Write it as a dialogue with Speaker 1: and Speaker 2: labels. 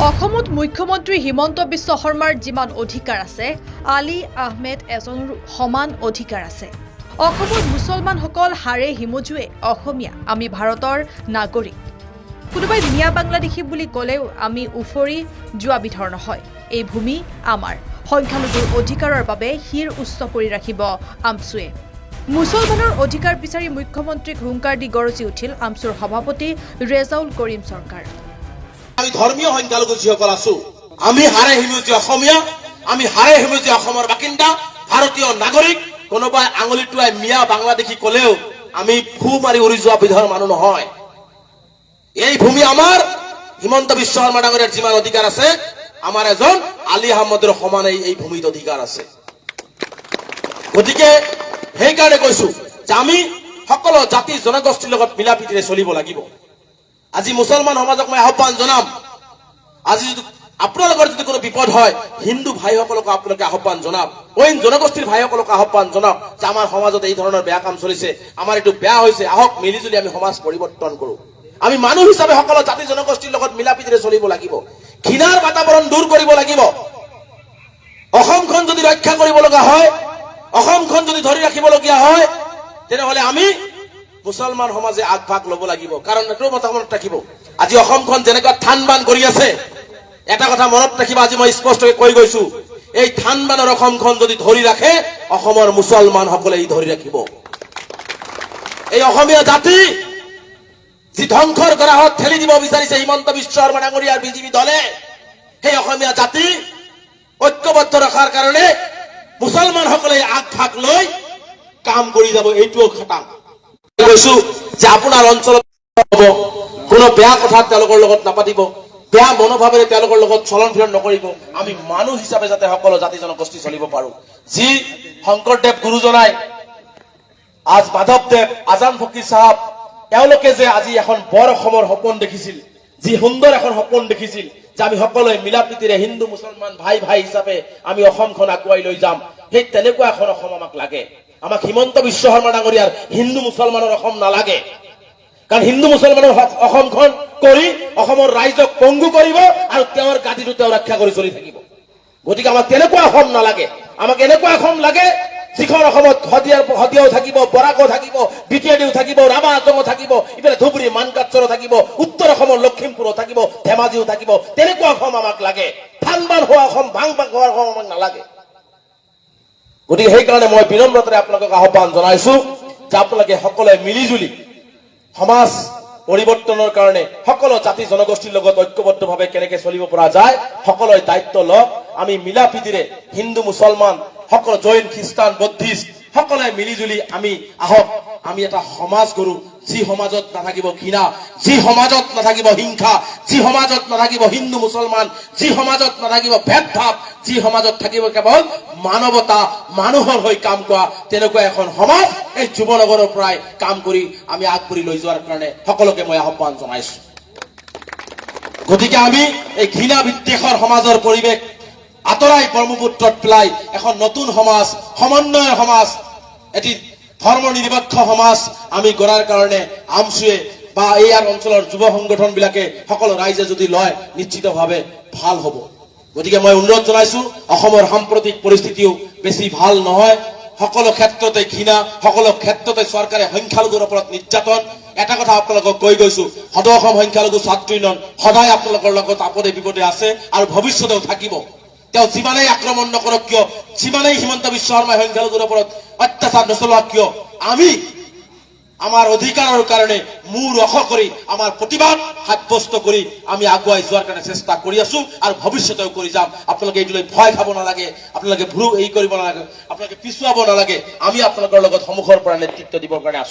Speaker 1: অসমত মুখ্যমন্ত্ৰী হিমন্ত বিশ্ব শৰ্মাৰ যিমান অধিকাৰ আছে আলী আহমেদ এজনৰো সমান অধিকাৰ আছে। অসমৰ মুছলমানসকল হাৰে হিমজুৱে অসমীয়া, আমি ভাৰতৰ নাগৰিক। কোনোবাই মিয়া বাংলাদেশী বুলি ক'লেও আমি উফৰি যোৱা বিধৰ নহয়। এই ভূমি আমাৰ, সংখ্যালঘুৰ অধিকাৰৰ বাবে শিৰ উচ্চ কৰি ৰাখিব আমছুৱে। মুছলমানৰ অধিকাৰ বিচাৰি মুখ্যমন্ত্ৰীক হুংকাৰ দি গৰজি উঠিল আমছুৰ সভাপতি ৰেজাউল কৰিম চৰকাৰ।
Speaker 2: আমি ধৰ্মীয় সংখ্যালঘু যিসকল আছো, আমি হাৰে হিমজীয়া অসমীয়া, আমি হাৰে হিমজীয়া অসমৰ বাসিন্দা, ভাৰতীয় নাগৰিক। কোনোবাই আঙুলি টুৱাই মিয়া বাংলাদেশী কলেও আমি ফু মাৰি উৰি যোৱা বিধৰ মানুহ নহয়। এই ভূমি আমাৰ, হিমন্ত বিশ্ব শৰ্মা ডাঙৰীয়াৰ যিমান অধিকাৰ আছে, আমাৰ এজন আলী আহমদৰ সমান এই ভূমিত অধিকাৰ আছে। গতিকে সেইকাৰণে কৈছো যে আমি সকলো জাতি জনগোষ্ঠীৰ লগত মিলা প্ৰীতিৰে চলিব লাগিব। আজি মুছলমান সমাজক মই আহ্বান জনাম, আজি আপোনালোকৰ যদি কোনো বিপদ হয়, হিন্দু ভাইসকলক আপোনালোকে আহ্বান জনাওক, অইন জনগোষ্ঠীৰ ভাইসকলক আহ্বান জনাওক যে আমাৰ সমাজত এই ধৰণৰ বেয়া কাম চলিছে, আমাৰ এইটো বেয়া হৈছে, আহক মিলিজুলি আমি সমাজ পৰিৱৰ্তন কৰো। আমি মানুহ হিচাপে সকলো জাতি জনগোষ্ঠীৰ লগত মিলা প্ৰীতিৰে চলিব লাগিব। ঘৃণাৰ বাতাবৰণ দূৰ কৰিব লাগিব। অসমখন যদি ৰক্ষা কৰিব লগা হয়, অসমখন যদি ধৰি ৰাখিবলগীয়া হয়, তেনেহলে আমি মুছলমান সমাজে আগভাগ ল'ব লাগিব। কাৰণ এইটো কথা মনত ৰাখিব, আজি অসমখন যেনেকুৱা থান বান কৰি আছে, এটা কথা মনত ৰাখিব, আজি মই স্পষ্টকৈ কৈ গৈছো, এই থান বানৰ অসমখন যদি ধৰি ৰাখে, অসমৰ মুছলমান সকলে ধৰি ৰাখিব। এই অসমীয়া জাতি যি ধ্বংসৰ গৰাহত ঠেলি দিব বিচাৰিছে হিমন্ত বিশ্ব শৰ্মা ডাঙৰীয়াৰ বিজেপি দলে, সেই অসমীয়া জাতি ঐক্যবদ্ধ ৰখাৰ কাৰণে মুছলমান সকলে আগভাগ লৈ কাম কৰি যাব। এইটোও খাটাং কৈছো যে আপোনাৰ অঞ্চলত কোনো বেয়া কথা তেওঁলোকৰ লগত নাপাতিব, বেয়া মনোভাৱেৰে তেওঁলোকৰ লগত চলন ফিৰণ নকৰিব। আমি মানুহ হিচাপে যাতে সকলো জাতি জনগোষ্ঠী চলিব পাৰো। যি শংকৰদেৱ গুৰুজনাই, আজ মাধৱদেৱ, আজান ফকীৰ চাহাব, তেওঁলোকে যে আজি এখন বৰ অসমৰ সপোন দেখিছিল, যি সুন্দৰ এখন সপোন দেখিছিল যে আমি সকলোৱে মিলা প্ৰীতিৰে হিন্দু মুছলমান ভাই ভাই হিচাপে আমি অসমখন আগুৱাই লৈ যাম, সেই তেনেকুৱা এখন অসম আমাক লাগে। আমাক হিমন্ত বিশ্ব শৰ্মা ডাঙৰীয়াৰ হিন্দু মুছলমানৰ অসম নালাগে। কাৰণ হিন্দু মুছলমানৰ অসমখন কৰি অসমৰ ৰাইজক পংগু কৰিব আৰু তেওঁৰ গাদীটো তেওঁ ৰক্ষা কৰি চলি থাকিব। গতিকে আমাক তেনেকুৱা অসম নালাগে। আমাক এনেকুৱা অসম লাগে যিখন অসমত শদিয়াও থাকিব, বৰাকো থাকিব, বিটিয়াডিও থাকিব, ৰাভা হাজঙো থাকিব, ইফালে ধুবুৰী মানকাচৰো থাকিব, উত্তৰ অসমৰ লখিমপুৰো থাকিব, ধেমাজিও থাকিব। তেনেকুৱা অসম আমাক লাগে। থান বান হোৱা অসম, ভাং ভাং হোৱা অসম আমাক নালাগে। গতিকে সেইকাৰণে মই বিনম্ৰতাৰে আপোনালোকক আহ্বান জনাইছো যে আপোনালোকে সকলোৱে মিলিজুলি সমাজ পৰিৱৰ্তনৰ কাৰণে সকলো জাতি জনগোষ্ঠীৰ লগত ঐক্যবদ্ধভাৱে কেনেকে চলিব পৰা যায় সকলোৱে দায়িত্ব লওক। আমি মিলা প্ৰীতিৰে হিন্দু মুছলমান সকলো, জৈন খ্ৰীষ্টান বৌদ্ধিষ্ট সকলোৱে মিলিজুলি আমি আহক, আমি এটা সমাজ গঢ়ো, যি সমাজত নাথাকিব ঘৃণা, যি সমাজত নাথাকিব হিংসা, যি সমাজত নাথাকিব হিন্দু মুছলমান, যি সমাজত নাথাকিব ভেদভাৱ, যি সমাজত থাকিব কেৱল মানৱতা, মানুহৰ হৈ কাম কৰা, তেনেকুৱা এখন সমাজ এই যুৱনগৰৰ পৰাই কাম কৰি আমি আগবাঢ়ি লৈ যোৱাৰ কাৰণে সকলোকে মই আহ্বান জনাইছো। গতিকে আমি এই ঘৃণা বিদ্বেষৰ সমাজৰ পৰিৱেশ আঁতৰাই ব্ৰহ্মপুত্ৰত পেলাই এখন নতুন সমাজ, সমন্বয়ৰ সমাজ, এটি ধৰ্ম নিৰপেক্ষ সমাজ আমি গঢ়াৰ কাৰণে আমছুৱে বা ইয়াৰ অঞ্চলৰ যুৱ সংগঠন বিলাকে সকলো ৰাইজে যদি লয়, নিশ্চিতভাৱে ভাল হ'ব। গতিকে মই অনুৰোধ জনাইছো, অসমৰ সাম্প্ৰতিক পৰিস্থিতিও বেছি ভাল নহয়। সকলো ক্ষেত্ৰতে ঘৃণা, সকলো ক্ষেত্ৰতে চৰকাৰে সংখ্যালঘুৰ ওপৰত নিৰ্যাতন। এটা কথা আপোনালোকক কৈ গৈছো, সদৌ অসম সংখ্যালঘু ছাত্ৰ ইউনিয়ন সদায় আপোনালোকৰ লগত আপদে বিপদে আছে আৰু ভৱিষ্যতেও থাকিব। তেওঁ যিমানেই আক্ৰমণ নকৰক কিয়, যিমানেই হিমন্ত বিশ্ব শৰ্মাই সংখ্যালঘুৰ ওপৰত অত্যাচাৰ নচলোৱাক কিয়, আমি আমাৰ অধিকাৰৰ কাৰণে মূৰ অখ কৰি আমাৰ প্ৰতিবাদ সাব্যস্ত কৰি আমি আগুৱাই যোৱাৰ কাৰণে চেষ্টা কৰি আছো আৰু ভৱিষ্যতেও কৰি যাম। আপোনালোকে এইটোলৈ ভয় খাব নালাগে, আপোনালোকে ভুল কৰিব নালাগে, আপোনালোকে পিছুৱাব নালাগে। আমি আপোনালোকৰ লগত সন্মুখৰ পৰা নেতৃত্ব দিবৰ কাৰণে আছো।